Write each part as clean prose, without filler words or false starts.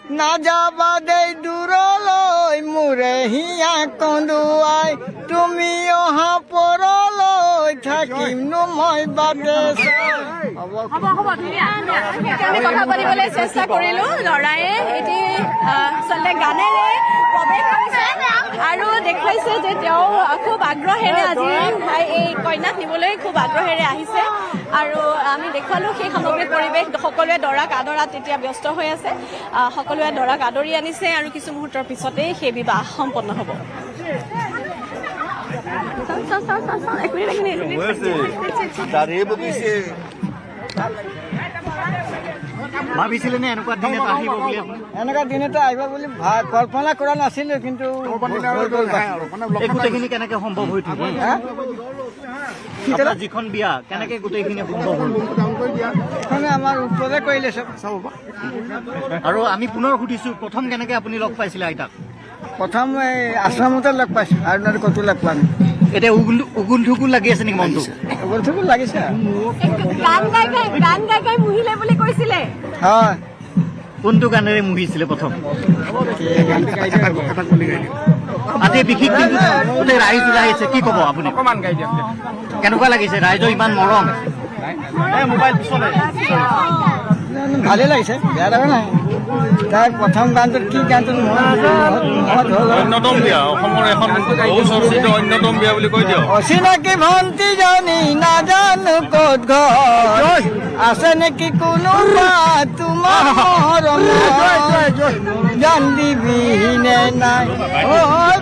না যাবা দেই দূৰলৈ মোৰে হিয়া কন্দুৱাই তুমি অহা পৰলৈ থাকিমনো মই বাটে আমি কথা পাতিবলৈ চেষ্টা কৰিলো লৰায়ে এটি আচলতে গানেৰে প্ৰৱেশ কৰিছে আৰু দেখুৱাইছে যে তেওঁ খুব আগ্ৰহেৰে আজি এই কইনাক নিবলৈ খুব আগ্ৰহেৰে আহিছে আৰু আমি দেখুৱালো সেই সামগ্ৰিক পৰিৱেশ সকলোৱে দৰাক আদৰাত এতিয়া ব্যস্ত হৈ আছে সকলোৱে দৰাক আদৰি আনিছে আৰু কিছু মুহূৰ্তৰ পিছতেই সেই বিবাহ সম্পন্ন হ'ব ভাবিছিলে নে এনেকুৱা দিন এটা আহিব বুলি কল্পনা কৰা নাছিলো কিন্তু গোটেইখিনি কেনেকে সম্ভৱ হৈ থাকে যিখন বিয়া কেনেকে গোটেইখিনি সম্ভৱ হ'ল আমাৰ ওপৰতে কৰিলে চব আৰু আমি পুনৰ সুধিছো প্ৰথম কেনেকে আপুনি লগ পাইছিলে আইতাক প্ৰথম এই আশ্ৰমতে লগ পাইছো আৰু নহলে ক'তো লগ পোৱা নাই এতিয়া উগুল ঠুগুল লাগি আছে নেকি মনটো উগুল ঠুগুল লাগিছে গান গাই মুহিলে বুলি কৈছিলে হয় কোনটো গানেৰে মুহিছিলে প্ৰথম আজি বিশেষ গোটেই ৰাইজ ওলাই আহিছে কি ক'ব আপুনি কেনেকুৱা লাগিছে ৰাইজৰ ইমান মৰম মোবাইল পিছলে ভালে লাগিছে বেয়া লগা নাই তাই প্ৰথম গানটোত কি গানটোত অন্যতম বিয়া অসমৰ এখন বহু চৰ্চিত অন্যতম বিয়া বুলি কৈ দিয়ক অচিনাকি ভণ্টিজনী নাজানো ক'ত ঘৰ আছে নেকি কোনোবা তোমাৰ জান দিবিনে নাই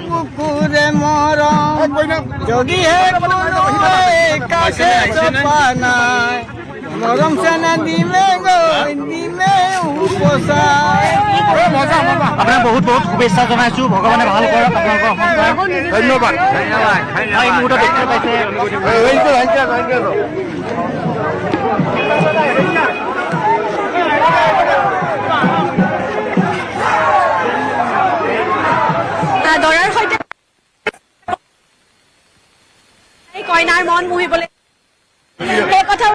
বুকুৰে মৰম যদিহে কোনোবাই কাছে চপা নাই গৰম চেনা দিমে গৈ দিমে উপচাই আপোনাক বহুত বহুত শুভেচ্ছা জনাইছো ভগৱানে ভাল কৰক আপোনালোকৰ ধন্যবাদ এই মুহূৰ্তত দেখি পাইছে দৰাৰ সৈতে কইনাৰ মন মুহিবলৈ সেই কথা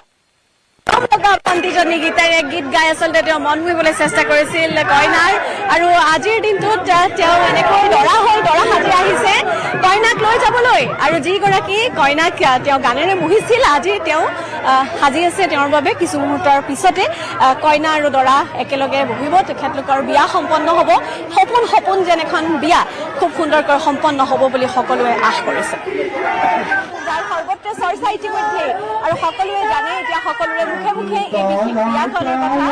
ভণ্টিজনী গীতেৰে গীত গাই আচলতে তেওঁ মন মুহিবলৈ চেষ্টা কৰিছিল কইনাৰ আৰু আজিৰ দিনটোত তেওঁ এনেকৈ দৰা সাজি আহিছে কইনাক লৈ যাবলৈ আৰু যিগৰাকী কইনাক তেওঁ গানেৰে মুহিছিল আজি তেওঁ সাজি আছে তেওঁৰ বাবে কিছু মুহূৰ্তৰ পিছতে কইনা আৰু দৰা একেলগে বহিব তেখেতলোকৰ বিয়া সম্পন্ন হ'ব সপোন যেন এখন বিয়া খুব সুন্দৰকৈ সম্পন্ন হ'ব বুলি সকলোৱে আশ কৰিছে যাৰ সৰ্বত্ৰ চৰ্চা ইতিমধ্যে আৰু সকলোৱে জানে এতিয়া সকলোৰে মুখে মুখে এই বিশেষ বিয়াখনৰ কথা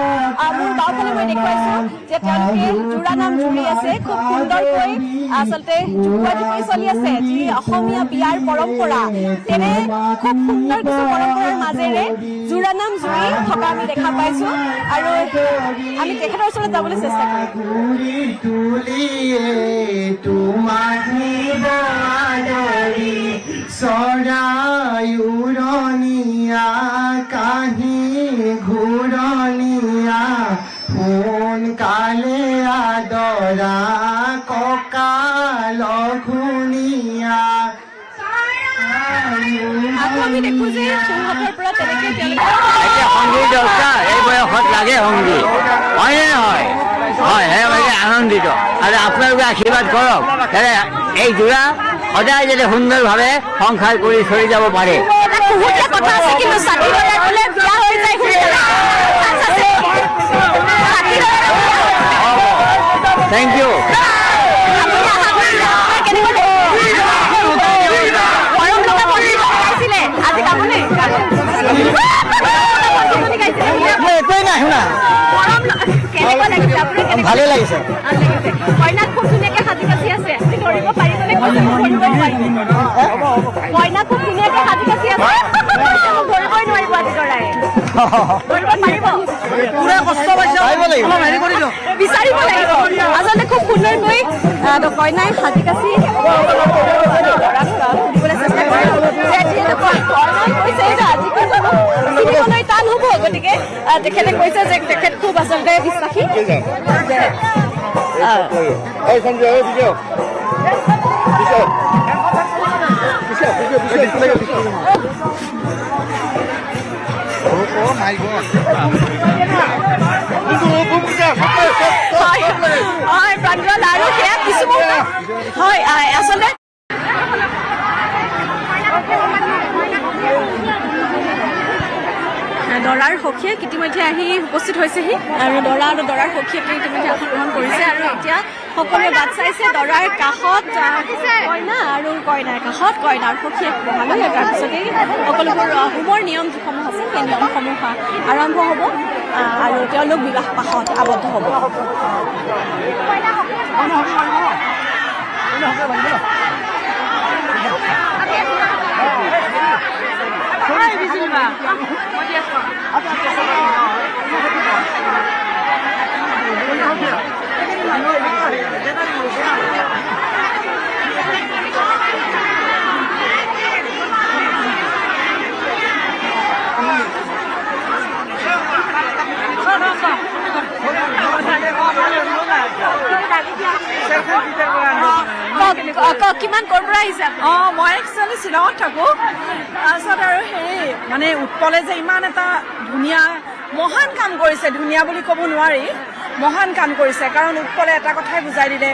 মোৰ গাঁওফালে মই দেখুৱাইছো যে তেওঁলোকে জোৰা নাম জুৰি আছে খুব সুন্দৰকৈ আচলতে জোকোৱাজোকোৱাই চলি আছে যি অসমীয়া বিয়াৰ পৰম্পৰা তেনে খুব সুন্দৰ কিছু পৰম্পৰাৰ মাজেৰে জোৰা নাম জুৰি থকা আমি দেখা পাইছো আৰু আমি তেখেতৰ ওচৰত যাবলৈ চেষ্টা চৰায়ুৰণীয়া কাহি ঘূৰণীয়া সোনকালে আদৰা কঁকাল ঘূণীয়া আমি দেখো যে সিংহতৰ পৰা তেনেকৈ সংগীত দৰকাৰ এই বয়সত লাগে সংগীত হয়নে নহয় হয় সেইবাবে আনন্দিত আৰু আপোনালোকে আশীৰ্বাদ কৰক এই যোৰা সদায় যাতে সুন্দৰভাৱে সংসাৰ কৰি চলি যাব পাৰে কথা আছে কিন্তু চাকি জ্বলাই বিয়া হৈ যায় থেংক ইউ ভালে লাগিছে কইনাক খুব ধুনীয়াকে সাজি কাচি আছে ধৰিব পাৰিবনে কইনা খুব ধুনীয়াকে সাজি কাচি আছে ধৰিবই নোৱাৰিব আজি দৰাই ধৰিব পাৰিব বিচাৰিব লাগিব আচলতে খুব সুন্দৰকৈ কইনাই সাজি কাচি সুধিবলৈ চেষ্টা কৰিম যিহেতু কইনাই কৈছে আজিকালি টান হ'ব গতিকে তেখেতে কৈছে যে তেখেত খুব আচলতে বিশ্বাসী গ'ল আৰু সেয়া কিছু মুহূৰ্ত হয় আচলতে দৰাৰ সখীয়ে ইতিমধ্যে আহি উপস্থিত হৈছেহি আৰু দৰা আৰু দৰাৰ সখীয়ে ইতিমধ্যে আসন গ্ৰহণ কৰিছে আৰু এতিয়া সকলোৱে বাট চাইছে দৰাৰ কাষত কইনা আৰু কইনাৰ কাষত কইনাৰ সখীয়ে বহালৈ তাৰপিছতেই সকলোবোৰ হোমৰ নিয়ম যিসমূহ আছে সেই নিয়মসমূহ আৰম্ভ হ'ব আৰু তেওঁলোক বিবাহ পাশত আবদ্ধ হ'ব। কিমান ক'ৰ পৰা আহিছে? মই একচুৱেলি শ্বিলঙত থাকোঁ। তাৰপিছত আৰু হেৰি মানে উৎপলে যে ইমান এটা ধুনীয়া মহান কাম কৰিছে, ধুনীয়া বুলি ক'ব নোৱাৰি, মহান কাম কৰিছে। কাৰণ উৎপলে এটা কথাই বুজাই দিলে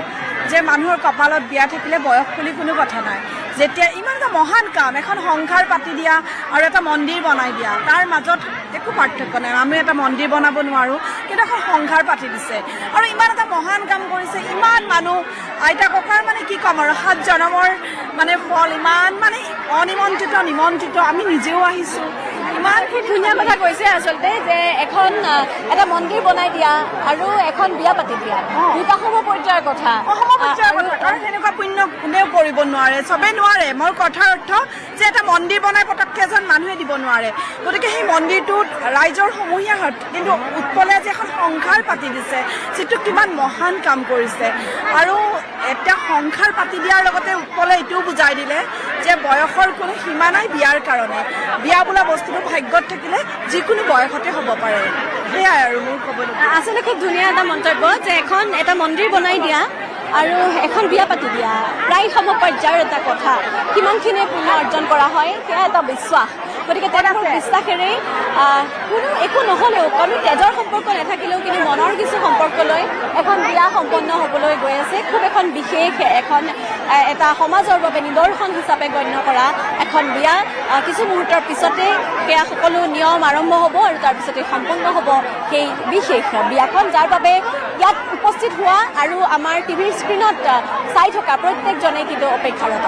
যে মানুহৰ কপালত বিয়া থাকিলে বয়স বুলি কোনো কথা নাই। যেতিয়া ইমান এটা মহান কাম, এখন সংসাৰ পাতি দিয়া আৰু এটা মন্দিৰ বনাই দিয়া, তাৰ মাজত একো পাৰ্থক্য নাই। আমি এটা মন্দিৰ বনাব নোৱাৰোঁ, কিন্তু এখন সংসাৰ পাতি দিছে আৰু ইমান এটা মহান কাম কৰিছে। ইমান মানুহ, আইতা ককাৰ মানে কি ক'ম আৰু 7 জনমৰ মানে ফল, ইমান মানে অনিমন্ত্ৰিত নিমন্ত্ৰিত, আমি নিজেও আহিছোঁ। ইমান ধুনীয়া কথা কৈছে আচলতে যে এখন এটা মন্দিৰ বনাই দিয়া আৰু এখন বিয়া পাতি দিয়া, দুটা সম পৰ্যায়ৰ কথা। কাৰণ তেনেকুৱা পুণ্য কোনেও কৰিব নোৱাৰে, চবেই নোৱাৰে। মোৰ কথাৰ অৰ্থ যে এটা মন্দিৰ বনাই পটককৈ এজন মানুহে দিব নোৱাৰে। গতিকে সেই মন্দিৰটোত ৰাইজৰ সমূহীয়া হাত, কিন্তু উৎপলে আজি এখন সংসাৰ পাতি দিছে, যিটো কিমান মহান কাম কৰিছে। আৰু এতিয়া সংসাৰ পাতি দিয়াৰ লগতে উৎপলে এইটোও বুজাই দিলে যে বয়সৰ কোনো সীমা নাই বিয়াৰ কাৰণে। বিয়া বোলা বস্তুটো ভাগ্যত থাকিলে যিকোনো বয়সতে হ'ব পাৰে। সেয়াই আৰু মোৰ ক'বলগীয়া। আচলতে খুব ধুনীয়া এটা মন্তব্য যে এটা মন্দিৰ বনাই দিয়া আৰু এখন বিয়া পাতি দিয়া, প্ৰায় সম পৰ্যায়ৰ এটা কথা। কিমানখিনি পুণ্য অৰ্জন কৰা হয় সেয়া এটা বিশ্বাস। গতিকে তেওঁলোকৰ বিশ্বাসেৰেই কোনো একো নহ'লেও, কোনো তেজৰ সম্পৰ্ক নাথাকিলেও কিন্তু মনৰ কিছু সম্পৰ্ক লৈ এখন বিয়া সম্পন্ন হ'বলৈ গৈ আছে। খুব এখন বিশেষ, এখন এটা সমাজৰ বাবে নিদৰ্শন হিচাপে গণ্য কৰা এখন বিয়া। কিছু মুহূৰ্তৰ পিছতে সেয়া সকলো নিয়ম আৰম্ভ হ'ব আৰু তাৰপিছতে সম্পন্ন হ'ব সেই বিশেষ বিয়াখন, যাৰ বাবে ইয়াত উপস্থিত হোৱা আৰু আমাৰ টিভিৰ স্ক্ৰীণত চাই থকা প্ৰত্যেকজনে কিন্তু অপেক্ষাৰত।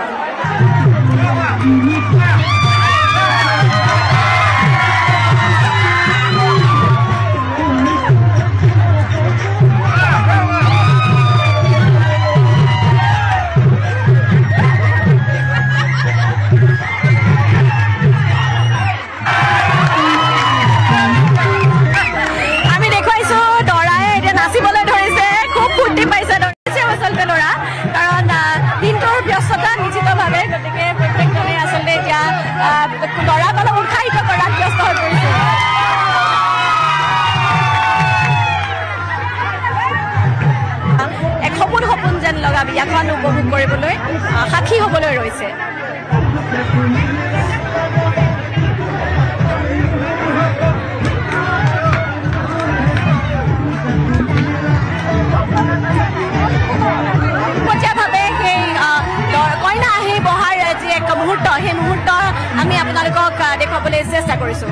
বিয়াখন উপভোগ কৰিবলৈ সাক্ষী হ'বলৈ ৰৈছে। পোনপটীয়াভাৱে সেই কইনা আহি বহাৰ যি এক মুহূৰ্ত, সেই মুহূৰ্ত আমি আপোনালোকক দেখুৱাবলৈ চেষ্টা কৰিছোঁ।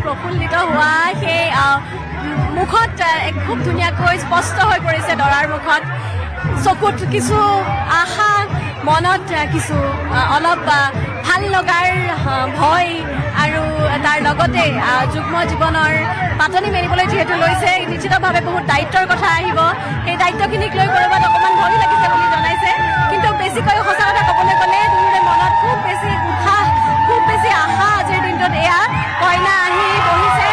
প্ৰফুল্লিত হোৱা সেই মুখত খুব ধুনীয়াকৈ স্পষ্ট হৈ পৰিছে দৰাৰ মুখত। চকুত কিছু আশা, মনত কিছু অলপ ভাল লগাৰ ভয় আৰু তাৰ লগতে যুগ্ম জীৱনৰ পাতনি মেলিবলৈ যিহেতু লৈছে, নিশ্চিতভাৱে বহুত দায়িত্বৰ কথা আহিব। সেই দায়িত্বখিনিক লৈ ক'ৰবাত অকণমান ভয় লাগিছে বুলি জনাইছে। কিন্তু বেছিকৈ সঁচা কথা ক'বলৈ গ'লে দুয়োৰে মনত খুব বেছি উৎসাহ, খুব বেছি আশা। আজিৰ দিনটোত এয়া কইনা আহি বহিছে।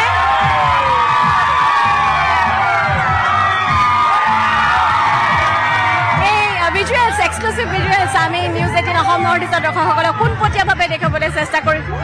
ভিজুৱেলছ, এক্সক্লুচিভ ভিজুৱেলছ আমি নিউজ 18 অসম নৰ্থ ইষ্টৰ দৰ্শকসকলক পোনপটীয়াভাৱে দেখুৱাবলৈ চেষ্টা কৰিছোঁ।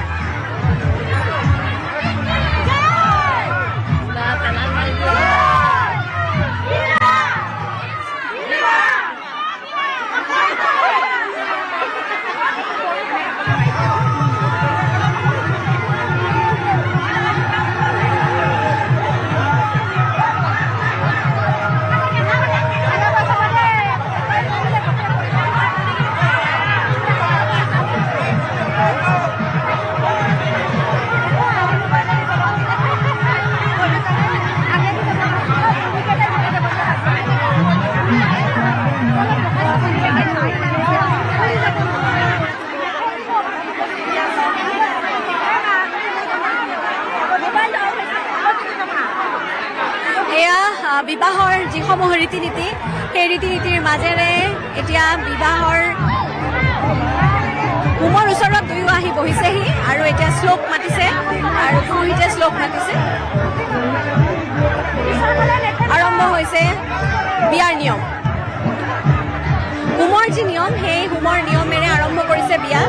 বিবাহৰ যিসমূহ ৰীতি নীতি, সেই ৰীতি নীতিৰ মাজেৰে এতিয়া বিবাহৰ হোমৰ ওচৰত দুয়ো আহি বহিছেহি আৰু এতিয়া শ্লোক মাতিছে আৰু পুৰোহিতে শ্লোক মাতিছে। আৰম্ভ হৈছে বিয়াৰ নিয়ম। হোমৰ যি নিয়ম, সেই হোমৰ নিয়মেৰে আৰম্ভ কৰিছে বিয়া।